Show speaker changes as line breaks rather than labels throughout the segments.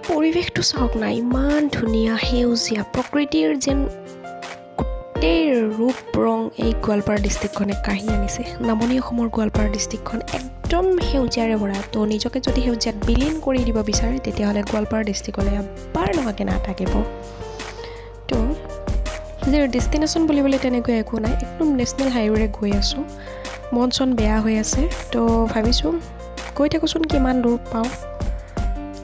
পৰিৱেশটো চাওক না ইমান ধুনীয়া সেউজীয়া প্ৰকৃতিৰ যেন গোটেই ৰূপ ৰং এই গোৱালপাৰা ডিষ্ট্ৰিক্টখনে কাঢ়ি আনিছে নামনি অসমৰ গোৱালপাৰা ডিষ্ট্ৰিক্টখন একদম সেউজীয়াৰে ভৰা তো নিজকে যদি সেউজীয়াত বিলীন কৰি দিব বিচাৰে তেতিয়াহ'লে গোৱালপাৰা ডিষ্ট্ৰিক্টলৈ এবাৰ নোহোৱাকৈ নাথাকিব তো ডেষ্টিনেশ্যন বুলিবলৈ তেনেকৈ একো নাই একদম নেশ্যনেল হাইৱেৰে গৈ আছোঁ মন চন বেয়া হৈ আছে তো ভাবিছোঁ গৈ থাকোঁচোন কিমান দূৰ পাওঁ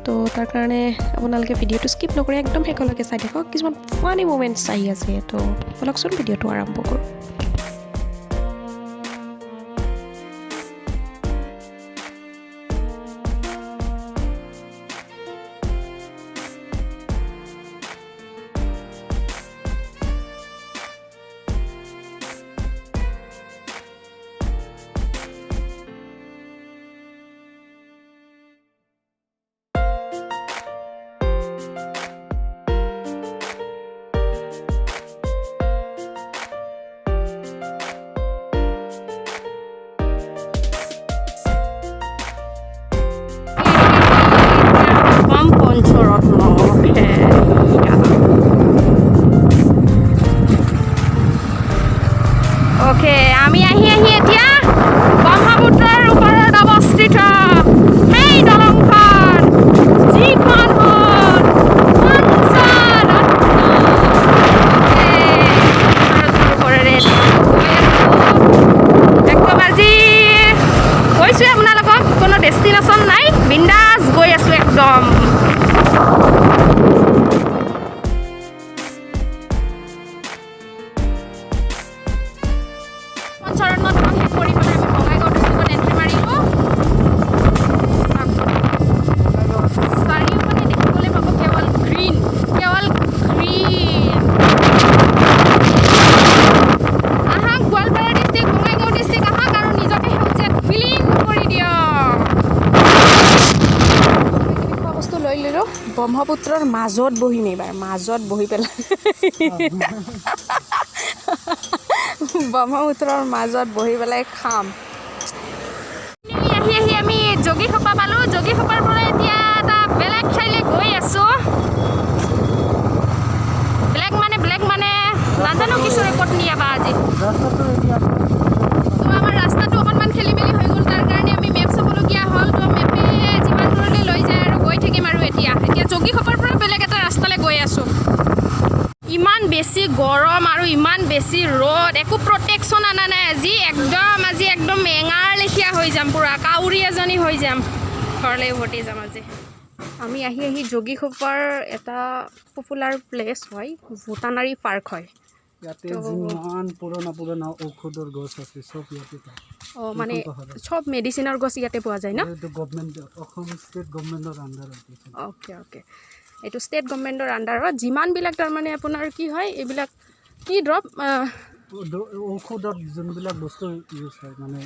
তো তাৰ কাৰণে আপোনালোকে ভিডিঅ'টো স্কিপ নকৰি একদম শেষলৈকে চাই থাকক কিছুমান ফানি মুমেণ্টছ আহি আছে তো বলকচোন ভিডিঅ'টো আৰম্ভ কৰোঁ
ওকে আমি আহি এতিয়া ব্ৰহ্মপুত্ৰৰ ওপৰত অৱস্থিত সেই দলংখন যিখন একদম আজি গৈছোঁ আপোনালোকক কোনো ডেষ্টিনেশ্যন নাই বিন্দাছ গৈ আছোঁ একদম ব্ৰহ্মপুত্ৰৰ মাজত বহিম এইবাৰ মাজত বহি পেলাই ব্ৰহ্মপুত্ৰৰ মাজত বহি পেলাই খাম আহি আমি জগিঘোপা পালোঁ জগিঘোপাৰ পৰা এতিয়া এটা বেলেগ ঠাইলৈ গৈ আছোঁ ব্লেক মানে নাজানো কিছু ক'ত নিয়াবা আজি তো আমাৰ ৰাস্তাটো অকণমান খেলি মেলি হৈ গ'ল তাৰ কাৰণে আমি মেপ চাবলগীয়া হ'ল তো মেপে যিমান দূৰলৈ লৈ যায় আৰু গৈ থাকিম আৰু এতিয়া জগিঘোপাৰ পৰা বেলেগ এটা ৰাস্তালৈ গৈ আছোঁ ইমান বেছি গৰম আৰু ইমান বেছি ৰ'দ একো প্ৰটেকশ্যন অনা নাই আজি একদম এঙাৰ লেখীয়া হৈ যাম পূৰা কাউৰী এজনী হৈ যাম ঘৰলৈ উভতি যাম আজি আমি আহি জগিঘোপাৰ এটা পপুলাৰ প্লেচ হয় ভূটানাৰী পাৰ্ক হয়
ইয়াতে যিমান পুৰণা ঔষধৰ গছ আছে চব ইয়াতে পায়
মানে চব মেডিচিনৰ গছ ইয়াতে পোৱা যায় ন
অসম ষ্টেট গভৰ্ণমেণ্টৰ আণ্ডাৰত
অ'কে এইটো ষ্টেট গভৰ্ণমেণ্টৰ আণ্ডাৰত যিমানবিলাক তাৰমানে আপোনাৰ কি হয় এইবিলাক কি ড্ৰপ
ঔষধত যোনবিলাক বস্তু ইউজ হয় মানে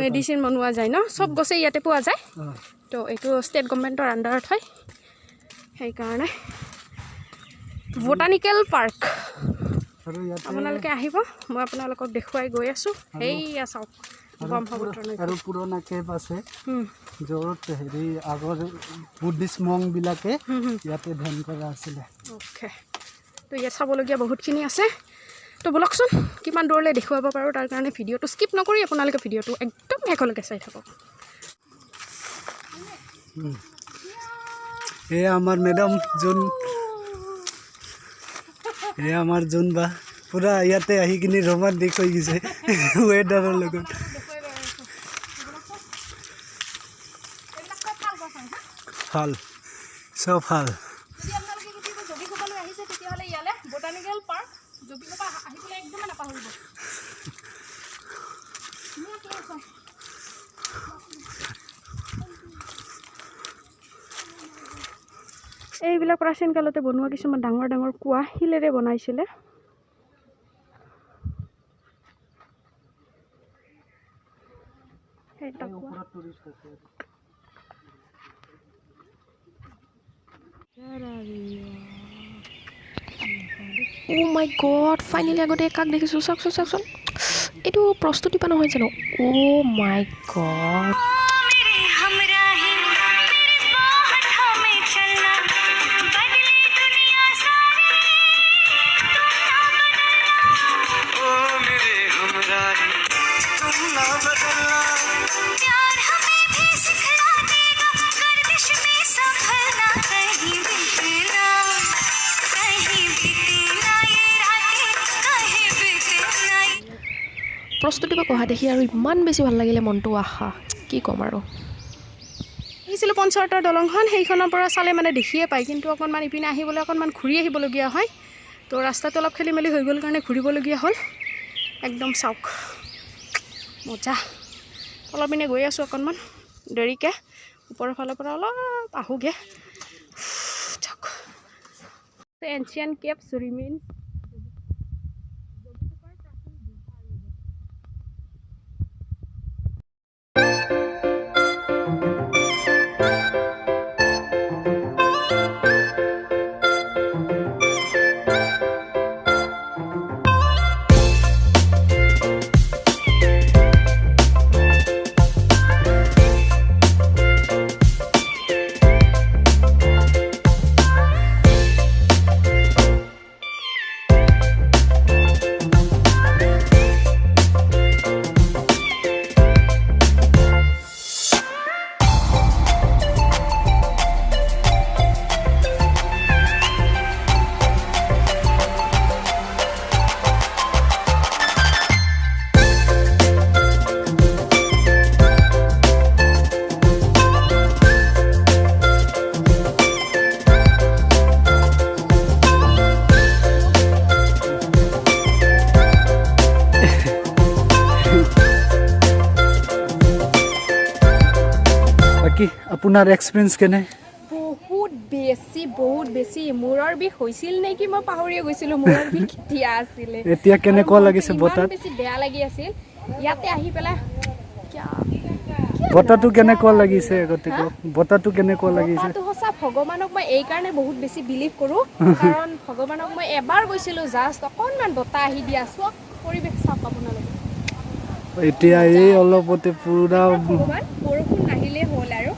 মেডিচিন
বনোৱা যায় ন চব গছেই ইয়াতে পোৱা যায় তো এইটো ষ্টেট গভৰ্ণমেণ্টৰ আণ্ডাৰত হয় সেইকাৰণে বটানিকেল পাৰ্ক আপোনালোকে আহিব মই আপোনালোকক দেখুৱাই গৈ আছোঁ সেয়া চাওক ব্ৰহ্মপুত্ৰ
আৰু পুৰণা কেব আছে য'ত আগৰ বুদ্ধিষ্ট মংবিলাকে ইয়াতে ধ্যান কৰা আছিলে
অ'কে তো ইয়াত চাবলগীয়া বহুতখিনি আছে তো বলকচোন কিমান দূৰলৈ দেখুৱাব পাৰোঁ তাৰ কাৰণে ভিডিঅ'টো স্কিপ নকৰি আপোনালোকে ভিডিঅ'টো একদম শেষলৈকে চাই থাকক
এয়া আমাৰ মেডাম যোন বা পুৰা ইয়াতে আহি কিনি ৰোমান্টিক হৈ গৈছে ৱেডাৰৰ লগত ভাল চব ভাল
বটানিকেল পাৰ্ক জগিঘোপা আহিবলৈ একদম নাপাহৰিব এইবিলাক প্ৰাচীন কালতে বনোৱা কিছুমান ডাঙৰ ডাঙৰ কুঁৱা শিলেৰে বনাইছিলে
Oh my god, finally আগতে কাক দেখিছোঁ চাওকচোন এইটো প্ৰস্তুতি নহয় জানো oh my god প্ৰস্তুতি বা কহা দেখি আৰু ইমান বেছি ভাল লাগিলে মনটো আহা কি ক'ম আৰু
আহিছিলোঁ পঞ্চৰতৰ দলংখন সেইখনৰ পৰা চালে মানে দেখিয়ে পায় কিন্তু অকণমান ইপিনে আহিবলৈ অকণমান ঘূৰি আহিবলগীয়া হয় তো ৰাস্তাটো অলপ খেলি মেলি হৈ গ'ল কাৰণে ঘূৰিবলগীয়া হ'ল একদম চাওক মজা অলপ পিনে গৈ আছোঁ অকণমান দেৰিকৈ ওপৰৰ ফালৰ পৰা অলপ আহোঁগৈ চাওক এনচিয়েণ্ট কেভছ ৰিমেইন
বাকী আপোনাৰ এক্সপিৰিয়েঞ্চ কেনে
বহুত বেছি মূৰৰ বিষ হৈছিল নেকি মই পাহৰিয়ে গৈছিলোঁ মূৰৰ বিষ কেতিয়া আছিলে
এতিয়া কেনেকুৱা লাগিছে বতাহ
বেছি বেয়া লাগি আছিল ইয়াতে আহি পেলাই
বতাহটো কেনেকুৱা লাগিছে গতিকে বতাহটো কেনেকুৱা লাগিছে
বতাহটো সঁচা ভগৱানক মই এই কাৰণে বহুত বেছি বিলিভ কৰোঁ কাৰণ ভগৱানক মই এবাৰ গৈছিলোঁ জাষ্ট অকণমান বতাহ আহি দিয়া চব পৰিৱেশ চাওক আপোনালোকে
এতিয়া এই অলপতে পুৰা
বৰষুণ নাহিলেই হ'ল আৰু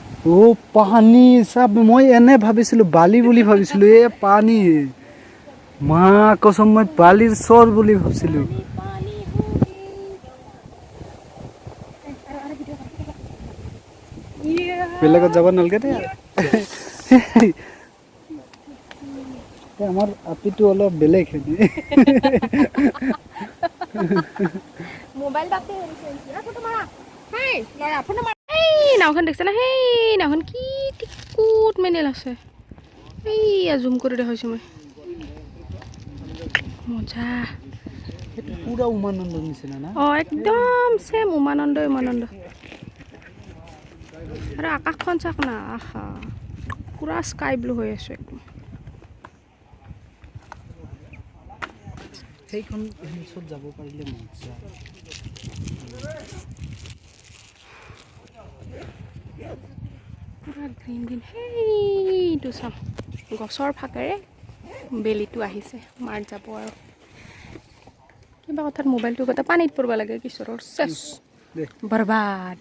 পানী চাপ মই এনে ভাবিছিলোঁ বালি বুলি ভাবিছিলোঁ এই পানী মা কসম মই বালিৰ চৰ বুলি ভাবিছিলোঁ বেলেগত যাব নালাগে দে আমাৰ আপিটো অলপ বেলেগ
মোবাইল তাতে নাওখন দেখিছে না সেই নাওখন কি টিকুট মেনেল আছে এইয়া জুম কৰি দেখাইছোঁ মই মজা
পুৰা উমানন্দ নিচিনা না
অঁ একদম চেম উমানন্দ আৰু আকাশখন চাওক না আহা পুৰা স্কাই ব্লু হৈ আছোঁ একদম
সেইখন হিলছত যাব পাৰিলে মজা
পুৰা গ্ৰীণ সেইটো চাওঁ গছৰ ফাকেৰে বেলিটো আহিছে মাৰ যাব আৰু কিবা কথাত মোবাইলটো কথা পানীত পৰিব লাগে কিশোৰৰ চেছ বৰবাদ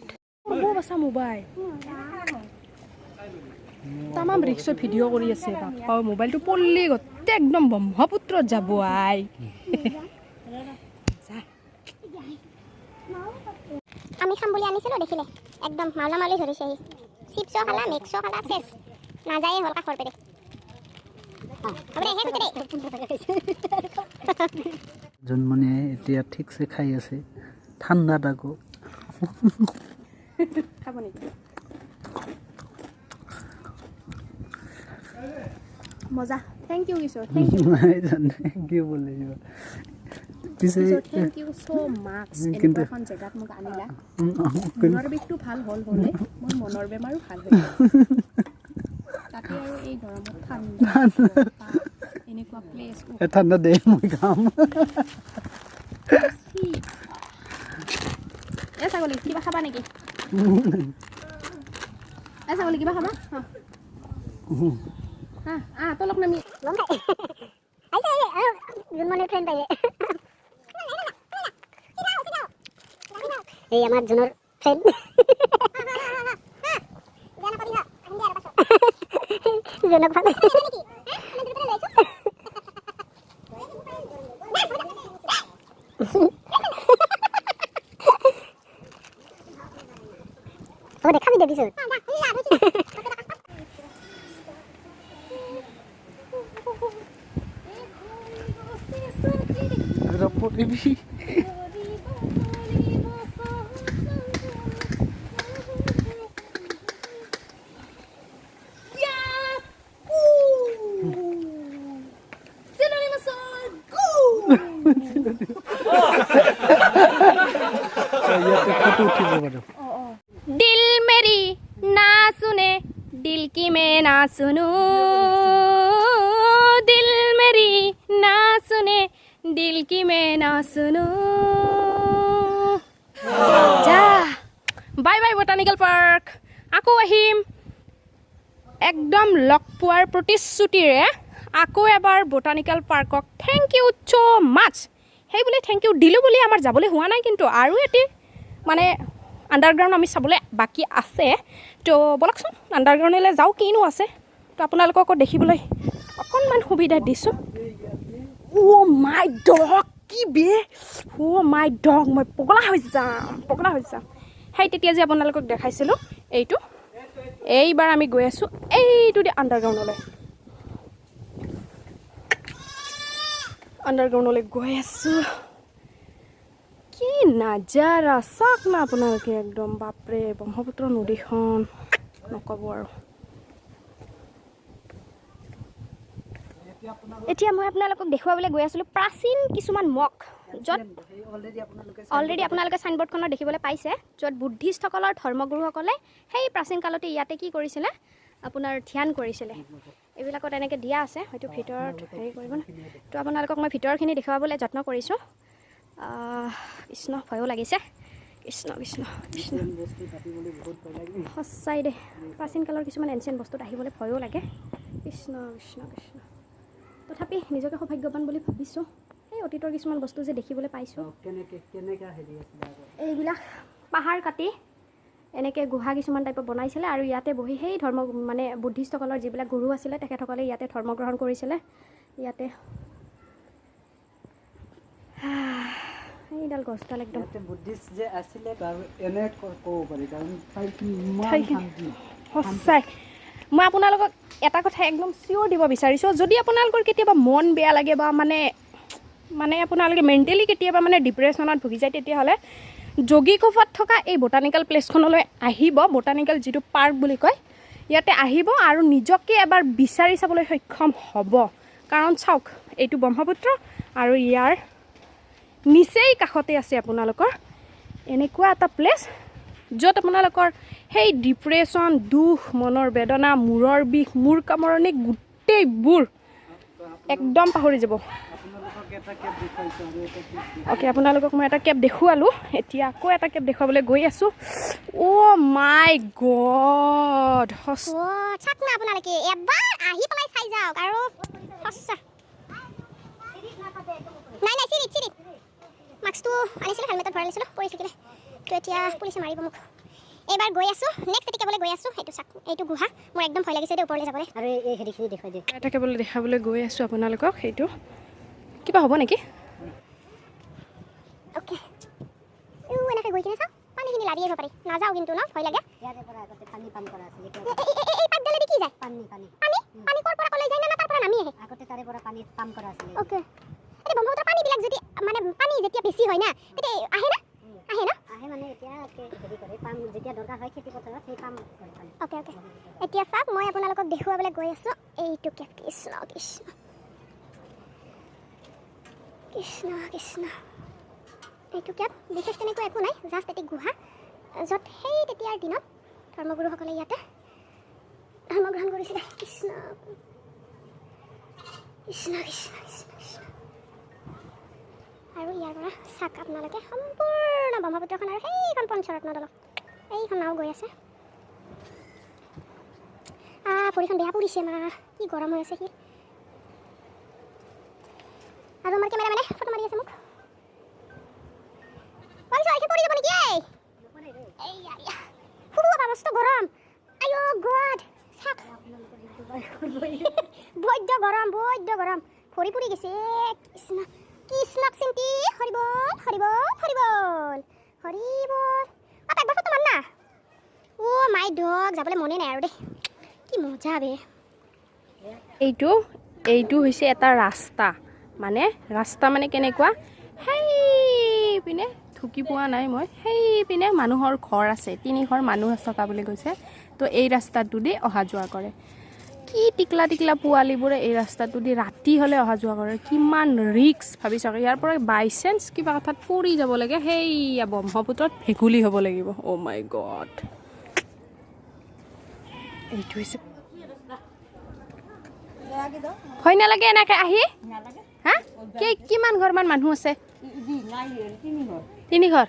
বাছা মোবাইল তামাম ৰিক্সত ভিডিঅ' কৰি আছে বাপ্পা মোবাইলটো পল্লি গোটেই একদম ব্ৰহ্মপুত্ৰত যাব আই
আমি খাম বুলি আনিছিলোঁ দেখিলে একদম মাউলা মাউলি ধৰিছে সি চিপছো খালা মিক্সো খালা চেছ নাযায়ে হ'ল কাষৰ পেৰে
জন্মনিয়ে এতিয়া ঠিকছে খাই আছে ঠাণ্ডাত আকৌ
খাব নেকি মজা থেংক ইউ কিশোৰ
থেংক ইউ বলে পিছে
থেংক ইউ ছ' মাছ এনেকুৱা এখন জেগাত মোক আনিলা মনৰ বিষটো ভাল হ'ল হ'লে মোৰ মনৰ বেমাৰো ভাল হ'ল তাতে আৰু এই গৰমত ঠাণ্ডা এনেকুৱা প্লেচ
ঠাণ্ডা দে মই খাম
এ ছাগলী কিবা খাবা নেকি এ ছাগলী কিবা খাবা তলক নামি
জুনমনিৰ ফ্ৰেণ্ড পাইলে এই আমাৰ জুনৰ ফ্ৰেণ্ড জুনক ভাল দেখাবি দে পিছত
বাৰু
दिल मेरी ना सुने दिल की मैं ना सुनूं दिल मेरी ना सुने दिल की मैं ना सुनूं जा बाय बाय बटानिकल पार्क আকৌ আহিম একদম লগ পোৱাৰ প্ৰতিশ্ৰুতিৰে আকৌ এবাৰ বটানিকেল পাৰ্কক থেংক ইউ ছ' মাছ সেই বুলি থেংক ইউ দিলোঁ বুলি আমাৰ যাবলৈ হোৱা নাই কিন্তু আৰু এটি মানে আণ্ডাৰগ্ৰাউণ্ড আমি চাবলৈ বাকী আছে তো বলকচোন আণ্ডাৰগ্ৰাউণ্ডলৈ যাওঁ কিনো আছে তো আপোনালোককো দেখিবলৈ অকণমান সুবিধা দিছোঁ অ' মাই ডগ কি বে অ' মাই ডগ মই পগলা হৈ যাম সেই তেতিয়া যে আপোনালোকক দেখাইছিলোঁ এইটো এইবাৰ আমি গৈ আছোঁ এইটো দি আণ্ডাৰগ্ৰাউণ্ডলৈ গৈ আছোঁ কি নাজাৰা চাওক না আপোনালোকে একদম বাপৰে ব্ৰহ্মপুত্ৰ নদীখন নক'ব আৰু এতিয়া মই আপোনালোকক দেখুৱাবলৈ গৈ আছিলোঁ প্ৰাচীন কিছুমান মগ য'ত অলৰেডি আপোনালোকে চাইনবৰ্ডখনত দেখিবলৈ পাইছে য'ত বুদ্ধিষ্টসকলৰ ধৰ্মগুৰুসকলে সেই প্ৰাচীন কালতে ইয়াতে কি কৰিছিলে আপোনাৰ ধ্যান কৰিছিলে এইবিলাকত এনেকৈ দিয়া আছে হয়তো ভিতৰত হেৰি কৰিব ন তো আপোনালোকক মই ভিতৰখিনি দেখুৱাবলৈ যত্ন কৰিছোঁ কৃষ্ণ ভয়ো লাগিছে কৃষ্ণ সঁচাই দে প্ৰাচীন কালৰ কিছুমান এনচিয়েণ্ট বস্তুত আহিবলৈ ভয়ো লাগে কৃষ্ণ তথাপি নিজকে সৌভাগ্যৱান বুলি ভাবিছোঁ এই অতীতৰ কিছুমান বস্তু যে দেখিবলৈ পাইছোঁ এইবিলাক পাহাৰ কাটি এনেকৈ গুহা কিছুমান টাইপৰ বনাইছিলে আৰু ইয়াতে বহি সেই ধৰ্ম মানে বুদ্ধিষ্টসকলৰ যিবিলাক গুৰু আছিলে তেখেতসকলে ইয়াতে ধৰ্ম গ্ৰহণ কৰিছিলে ইয়াতে এইডাল গছডাল একদম
বুদ্ধিষ্ট যে আছিলে বাৰু এনে ক'ব পাৰি কাৰণ
সঁচাই মই আপোনালোকক এটা কথা একদম চিয়'ৰ দিব বিচাৰিছোঁ যদি আপোনালোকৰ কেতিয়াবা মন বেয়া লাগে বা মানে আপোনালোকে মেণ্টেলি কেতিয়াবা মানে ডিপ্ৰেশ্যনত ভুগি যায় তেতিয়াহ'লে জগিঘোপাত থকা এই বটানিকেল প্লেচখনলৈ আহিব বটানিকেল যিটো পাৰ্ক বুলি কয় ইয়াতে আহিব আৰু নিজকে এবাৰ বিচাৰি চাবলৈ সক্ষম হ'ব কাৰণ চাওক এইটো ব্ৰহ্মপুত্ৰ আৰু ইয়াৰ নিচেই কাষতে আছে আপোনালোকৰ এনেকুৱা এটা প্লেচ য'ত আপোনালোকৰ সেই ডিপ্ৰেশ্যন দুখ মনৰ বেদনা মূৰৰ বিষ মূৰ কামৰণি গোটেইবোৰ একদম পাহৰি যাব অ'কে আপোনালোকক মই এটা কেব দেখুৱালোঁ এতিয়া আকৌ এটা কেব দেখুৱাবলৈ গৈ আছোঁ অ' মাই গড
চাওক না আপোনালোকে এবাৰ আহি পেলাই চাই যাওক আৰু সঁচা নাই চিৰিত মাস্কটো আনিছিলোঁ হেলমেটত ভৰাই লৈছিলোঁ পৰি থাকিলে তো এতিয়া পুলিচে মাৰিব মোক এইবাৰ গৈ আছোঁ নেক্সট এটি কেবলৈ গৈ আছোঁ সেইটো চাওক এইটো গুহা মোৰ একদম ভয় লাগিছে দেই ওপৰলৈ যাবলৈ আৰু এই হেৰিখিনি দেখুৱাই দিওঁ
এটা কেবলৈ দেখাবলৈ গৈ আছোঁ আপোনালোকক সেইটো কিবা হ'ব নেকি
অ'কে এনেকৈ গৈ কিনে চাওক পানীখিনি লাৰি আহিব পাৰি নাযাওঁ কিন্তু ন ভয় লাগে
পানী পাম কৰা আছে
এই পাইপডালেদি কি যায়
পানী
পানী ক'ৰ পৰা ক'লৈ যায় না তাৰ পৰা নামি আহে
আগতে তাৰে পৰা পানী পাম কৰা আছিল
অ'কে এতিয়া ব্ৰহ্মপুত্ৰৰ পানীবিলাক যদি মানে পানী যেতিয়া বেছি হয় না তেতিয়া আহে না
আহে মানে এতিয়া হেৰি কৰে পাম যেতিয়া দৰকাৰ হয় খেতি পথাৰত সেই পাম কৰে পানী
অ'কে এতিয়া চাওক মই আপোনালোকক দেখুৱাবলৈ গৈ আছোঁ এইটো কেব কৃষ্ণ এইটো কেব বিশেষ তেনেকুৱা একো নাই জাষ্ট এটি গুহা য'ত সেই তেতিয়াৰ দিনত ধৰ্মগুৰুসকলে ইয়াতে ধৰ্মগ্ৰহণ কৰিছিলে কৃষ্ণ আৰু ইয়াৰ পৰা চাওক আপোনালোকে সম্পূৰ্ণ ব্ৰহ্মপুত্ৰখন আৰু সেইখন পঞ্চৰত্ন দলং এইখন নাও গৈ আছে ভৰিখন বেয়া পৰিছে মা কি গৰম হৈ আছে সি আৰু আমাৰ কেমেৰামেনে ফটো মাৰি আছে মোক পৰি যাব নেকি মস্ত গৰম আইঅ গড চাওক বৈদ্য গৰম ভৰি পৰি গৈছে কৃষ্ণক চিন্তি হৰিবল একবাৰ ফটো মাৰ না অ' মাই ডগ যাবলৈ মনে নাই আৰু দেই কি মজা বে
এইটো হৈছে এটা ৰাস্তা মানে কেনেকুৱা সেই পিনে ঢুকি পোৱা নাই মই সেই পিনে মানুহৰ ঘৰ আছে 3 ঘৰ মানুহ থকা বুলি কৈছে তো এই ৰাস্তাটো দি অহা যোৱা কৰে কি টিকলা টিকলা পোৱালিবোৰে এই ৰাস্তাটো দি ৰাতি হ'লে অহা যোৱা কৰে কিমান ৰিক্স ভাবি চাওক ইয়াৰ পৰা বাই চান্স কিবা কথাত পৰি যাব লাগে সেইয়া ব্ৰহ্মপুত্ৰত ভেকুলী হ'ব লাগিব অ' মাই গড এইটো হৈছে ভয় নালাগে এনেকৈ আহি হা কিমান ঘৰমান মানুহ আছে 3 ঘৰ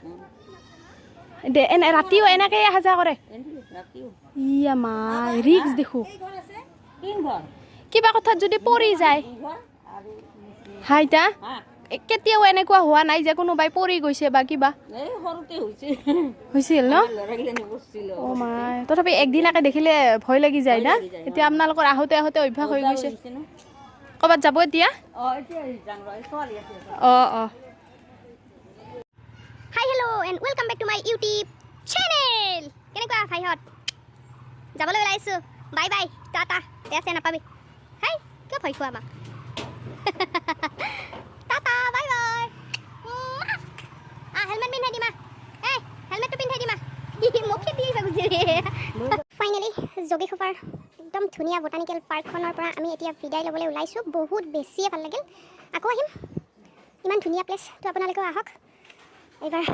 এনে ৰাতিও এনেকৈ অহা যোৱা কৰে ইয়া মা ৰিক্স দেখো কিবা কথাত যদি পৰি যায় হাইতা কেতিয়াও এনেকুৱা হোৱা নাই যে কোনোবাই পৰি গৈছে বা কিবা হৈছিল ন অ' মাই তথাপি একদিনাকে দেখিলে ভয় লাগি যায় না এতিয়া আপোনালোকৰ আহোঁতে আহোঁতে অভ্যাস হৈ গৈছে ক'ৰবাত যাব এতিয়া অঁ
hi hello' and welcome back to my YouTube channel কেনেকুৱা ভাইহঁত যাবলৈ ওলাইছোঁ বাই বাই টাটা আছে নাপাবি হাই কিয় ভয় খোৱা আমাক টাটা বাই বাই হেলমেট পিন্ধাই দিমা এই হেলমেটটো পিন্ধাই দিমা মোক খেতি গুচি ফাইনেলি যোগীঘোপাৰ একদম ধুনীয়া বটানিকেল পাৰ্কখনৰ পৰা আমি এতিয়া বিদায় ল'বলৈ ওলাইছোঁ বহুত বেছিয়ে ভাল লাগিল আকৌ আহিম ইমান ধুনীয়া প্লেচ তো আপোনালোকেও আহক এইবাৰ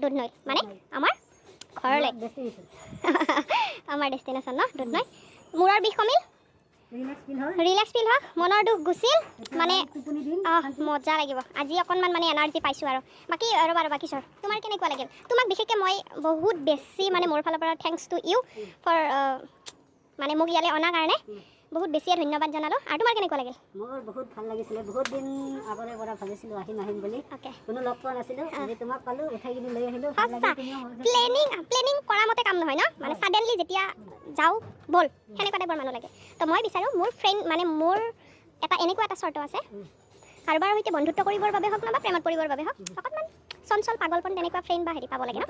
দুধনৈ মানে আমাৰ ঘৰলৈ আমাৰ ডেষ্টিনেশ্যন ন দুধনৈ মূৰৰ বিষ কমিল ৰিলেক্স ফিল হওক মনৰ দুখ গুচিল মানে মজা লাগিব আজি অকণমান মানে এনাৰ্জি পাইছোঁ আৰু বাকী ৰ'বা কিশোৰ তোমাৰ কেনেকুৱা লাগিল তোমাক বিশেষকৈ মই বহুত বেছি মানে মোৰ ফালৰ পৰা থেংকছ টু ইউ ফৰ মানে মোক ইয়ালৈ অনাৰ কাৰণে বহুত বেছিয়ে ধন্যবাদ জনালোঁ আৰু তোমাৰ কেনেকুৱা লাগিল
মোৰ বহুত ভাল লাগিছিলে বহুত দিন আগৰে পৰা ভাবিছিলোঁ আহিম বুলি কোনো লগ পোৱা নাছিলোঁ আজি তোমাক পালোঁ উঠাই কিনি লৈ আহিলোঁ
প্লেনিং কৰা মতে কাম নহয় ন মানে ছাডেনলি যেতিয়া যাওঁ ব'ল সেনেকুৱা টাইপৰ মানুহ লাগে তো মই বিচাৰোঁ মোৰ ফ্ৰেণ্ড মানে মোৰ এনেকুৱা এটা চৰ্ত আছে কাৰোবাৰ সৈতে বন্ধুত্ব কৰিবৰ বাবে হওক বা প্ৰেমত পৰিবৰ বাবে হওক অকণমান চঞ্চল পাগলপন তেনেকুৱা ফ্ৰেণ্ড বা হেৰি পাব লাগে ন